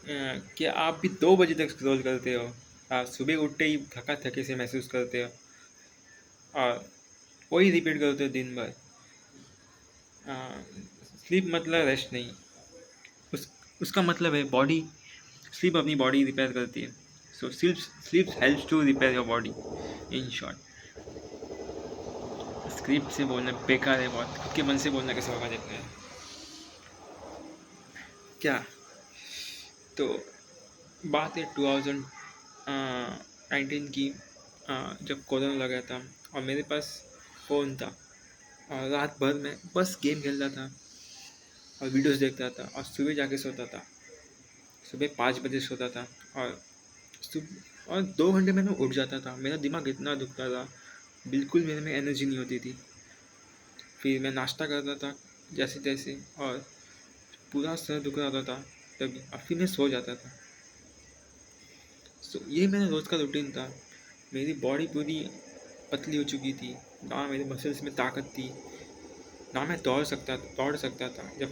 क्या आप भी 2 बजे तक स्क्रॉल करते हो? आप सुबह उठते ही थका थके से महसूस करते हो और वही रिपीट करते हो दिन भर। स्लीप मतलब रेस्ट नहीं, उस उसका मतलब है बॉडी। स्लीप अपनी बॉडी रिपेयर करती है। So sleep helps to repair your body. In short, script से बोलना बेकार है बहुत, खुद के मन से बोलना कैसे होगा देखते हैं क्या। तो बात है 2019 की, जब कोरोना लगा था और मेरे पास फ़ोन था और रात भर मैं बस गेम खेलता था और वीडियोस देखता था और सुबह जाके सोता था। सुबह 5 बजे सोता था और 2 घंटे में मैं उठ जाता था। मेरा दिमाग इतना दुखता था, बिल्कुल मेरे में एनर्जी नहीं होती थी। फिर मैं नाश्ता करता था जैसे तैसे और पूरा सर दुख रहा था तभी, और फिर मैं सो जाता था। ये मेरा रोज़ का रूटीन था। मेरी बॉडी पूरी पतली हो चुकी थी, ना मेरे मसल्स में ताकत थी, ना मैं दौड़ सकता था। जब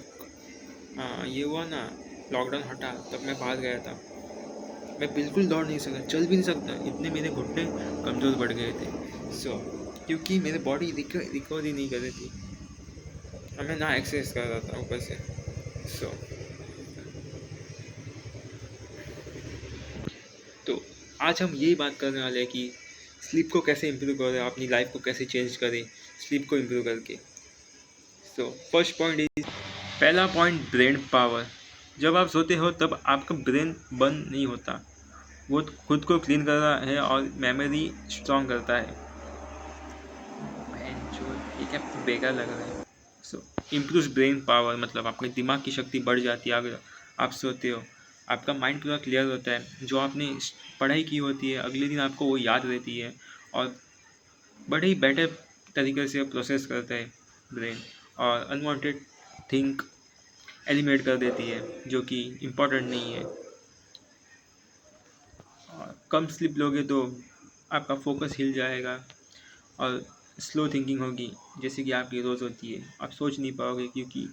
ये हुआ ना, लॉकडाउन हटा, तब मैं बाहर गया था। मैं बिल्कुल दौड़ नहीं सकता, चल भी नहीं सकता, इतने मेरे घुटने कमज़ोर पड़ गए थे। क्योंकि मेरी बॉडी रिकवरी नहीं कर रही थी और मैं ना एक्सरसाइज कर रहा था ऊपर से। सो तो आज हम यही बात करने वाले हैं कि स्लीप को कैसे इम्प्रूव करें, अपनी लाइफ को कैसे चेंज करें स्लीप को इम्प्रूव करके। फर्स्ट पॉइंट इज, पहला पॉइंट, ब्रेन पावर। जब आप सोते हो तब आपका ब्रेन बंद नहीं होता, वो खुद को क्लीन करता है और मेमोरी स्ट्रॉन्ग करता है। ये क्या बेकार लग रहा है। इम्प्रूव ब्रेन पावर मतलब आपके दिमाग की शक्ति बढ़ जाती है अगर आप सोते हो। आपका माइंड पूरा क्लियर होता है, जो आपने पढ़ाई की होती है अगले दिन आपको वो याद रहती है और बड़े ही बेटर तरीके से प्रोसेस करता है ब्रेन, और अनवांटेड थिंक एलिमिनेट कर देती है जो कि इम्पोर्टेंट नहीं है। और कम स्लिप लोगे तो आपका फोकस हिल जाएगा और स्लो थिंकिंग होगी, जैसे कि आपकी रोज़ होती है। आप सोच नहीं पाओगे क्योंकि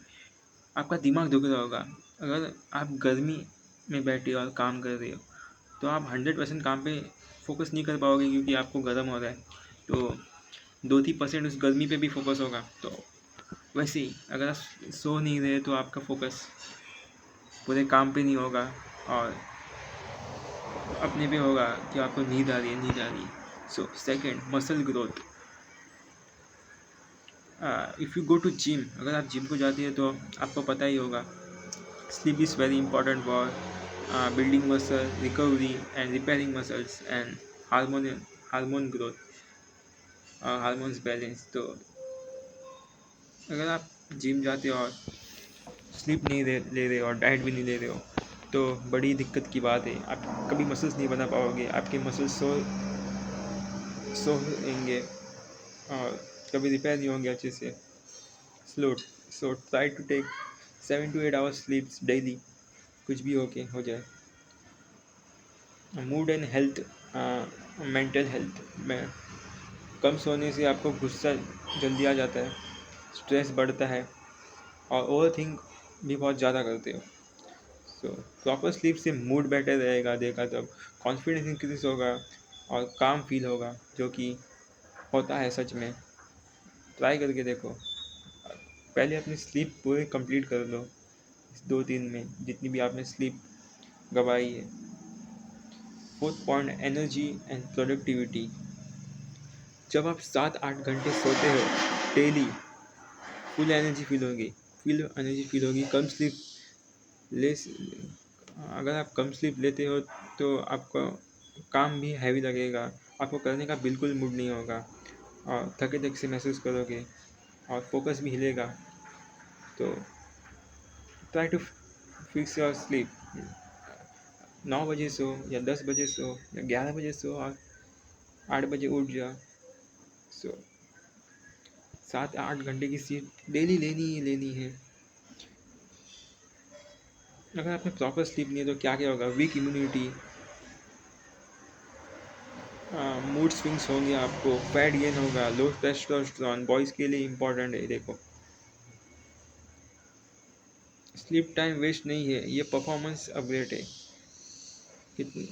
आपका दिमाग दुख रहा होगा। अगर आप गर्मी में बैठे हो और काम कर रहे हो तो आप 100% काम पे फोकस नहीं कर पाओगे क्योंकि आपको गर्म हो रहा है। तो 2-3% उस गर्मी पे भी फोकस होगा। तो वैसे ही अगर आप सो नहीं रहे तो आपका फोकस पूरे काम पे नहीं होगा और अपने पे होगा कि आपको नींद आ रही है, नींद आ रही है। Second, muscle growth. If you go to gym, अगर आप जिम को जाते हैं तो आपको पता ही होगा, sleep is very important for building muscle recovery and repairing muscles and hormone growth, hormones balance. तो अगर आप जिम जाते हो और स्लीप नहीं ले रहे हो और डाइट भी नहीं ले रहे हो तो बड़ी दिक्कत की बात है। आप कभी मसल्स नहीं बना पाओगे, आपके मसल्स सोएंगे और कभी रिपेयर नहीं होंगे अच्छे से। Slow so try to take 7 to 8 hours sleeps daily, कुछ भी हो जाए। Mood and health, mental health में कम सोने से आपको गुस्सा जल्दी आ जाता है, स्ट्रेस बढ़ता है और ओवर थिंक भी बहुत ज़्यादा करते हो। प्रॉपर स्लीप से मूड बेटर रहेगा, देखा तब कॉन्फिडेंस इंक्रीज होगा और काम फील होगा, जो कि होता है सच में। ट्राई करके देखो। पहले अपनी स्लीप पूरी कंप्लीट कर लो, इस 2 दिन में जितनी भी आपने स्लीप गवाई है। Fourth point, energy and productivity. जब आप 7-8 घंटे सोते हो डेली, फुल एनर्जी फील होगी। कम स्लीप ले अगर आप कम स्लीप लेते हो तो आपका काम भी हैवी लगेगा, आपको करने का बिल्कुल मूड नहीं होगा और थके थके से महसूस करोगे और फोकस भी हिलेगा। तो try to fix your sleep. 9 बजे सो या 10 बजे सो या 11 बजे सो और 8 बजे उठ जाओ। 7-8 घंटे की स्लीप डेली लेनी है। अगर आपने प्रॉपर स्लीप नहीं है तो क्या क्या होगा, वीक इम्यूनिटी, मूड स्विंग्स होंगे, आपको फैट गेन होगा, लो टेस्टोस्टेरोन, बॉयज़ के लिए इंपॉर्टेंट है। देखो, स्लीप टाइम वेस्ट नहीं है, ये परफॉर्मेंस अपग्रेड है। कितनी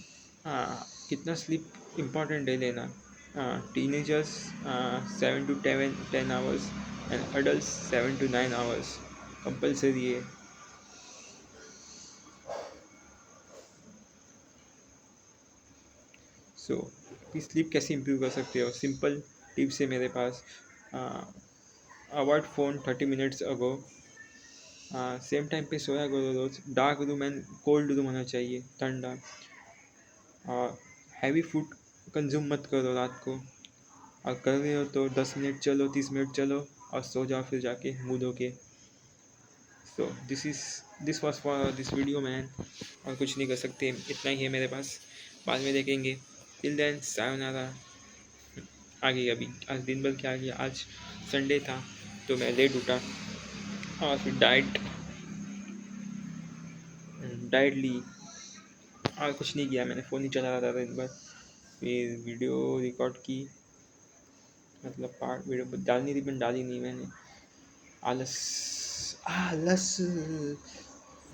कितना स्लीप इम्पॉर्टेंट है लेना। Teenagers 7 to 10 hours and adult 7 to 9 hours compulsory है। सो कि स्लीप कैसे इम्प्रूव कर सकते हो, सिंपल टिप्स है मेरे पास। Avoid phone 30 minutes ago. Same time पे सोया करो रोज। Dark room and cold room होना चाहिए, ठंडा। हैवी फूड कंज्यूम मत करो रात को, और कर रहे हो तो 10 मिनट चलो, 30 मिनट चलो और सो जाओ फिर जाके मुँह धो के। So this was for this video man. और कुछ नहीं कर सकते, इतना ही है मेरे पास, बाद में देखेंगे। Till then sayonara. आगे अभी आज दिन भर क्या किया, आज संडे था तो मैं लेट उठा और फिर डाइट ली और कुछ नहीं किया। मैंने फ़ोन ही चला रहा था दिन भर। फिर वीडियो रिकॉर्ड की, मतलब पार्ट वीडियो डालनी थी पर डाली नहीं मैंने। आलस आलस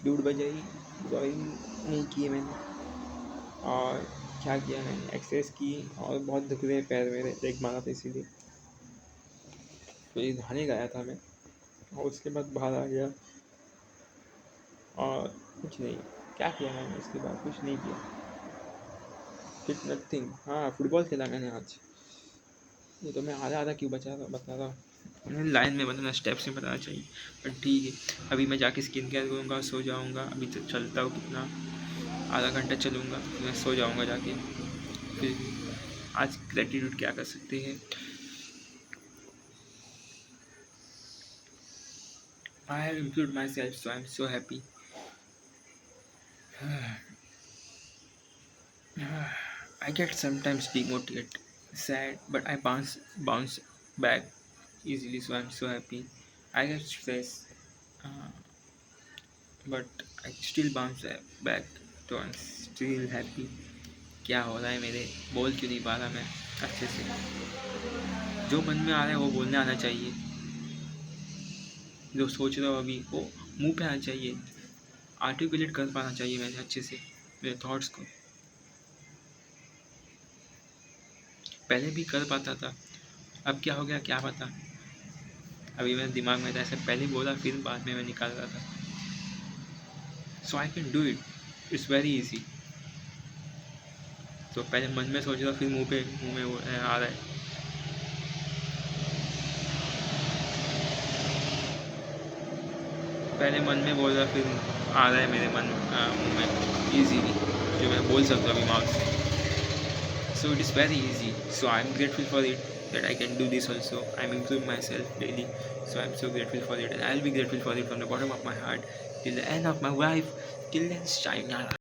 डूड बजाई, ड्राइंग नहीं की मैंने। और क्या किया मैंने, एक्सरसाइज की और बहुत दुख रहे पैर मेरे, लेग मारा था इसीलिए। फिर नहाने गया था मैं और उसके बाद बाहर आ गया और कुछ नहीं। क्या किया मैंने उसके बाद, कुछ नहीं किया, फिट नथिंग। हाँ, फुटबॉल खेला मैंने आज। ये तो मैं आधा क्यों बता रहा हूँ, लाइन में बताना, स्टेप्स में बताना चाहिए। पर ठीक है, अभी मैं जाके स्किन केयर करूँगा, सो जाऊँगा। अभी तो चलता हूँ कितना, आधा घंटा चलूँगा, मैं सो जाऊँगा जाके। फिर आज ग्रेटिट्यूड क्या कर सकते हैं। I have improved myself, so I'm so happy. I get sometimes demotivated, sad, but I bounce back easily, so I'm so happy. I get stressed, uh, but I still bounce back, so I'm still happy. क्या हो रहा है मेरे, बोल क्यों नहीं पा रहा मैं अच्छे से। जो मन में आ रहा है वो बोलने आना चाहिए, जो सोच रहा हो अभी वो मुंह पे आना चाहिए, आर्टिकुलेट कर पाना चाहिए मैंने अच्छे से मेरे थॉट्स को। पहले भी कर पाता था, अब क्या हो गया क्या पता। अभी मेरे दिमाग में था, ऐसे पहले बोला फिर बाद में मैं निकाल रहा था। So I can do it, it's very easy. तो पहले मन में सोच रहा, फिर मुंह में वो आ रहा है। पहले मन में बोल रहा, फिर आ रहा है मेरे मुंह में ईजीली, जो मैं बोल सकता हूँ अभी माउथ से। So it is very easy. So I'm grateful for it that I can do this also. I'm improving myself daily. So I'm so grateful for it, and I'll be grateful for it from the bottom of my heart till the end of my life. Till then, sayonara.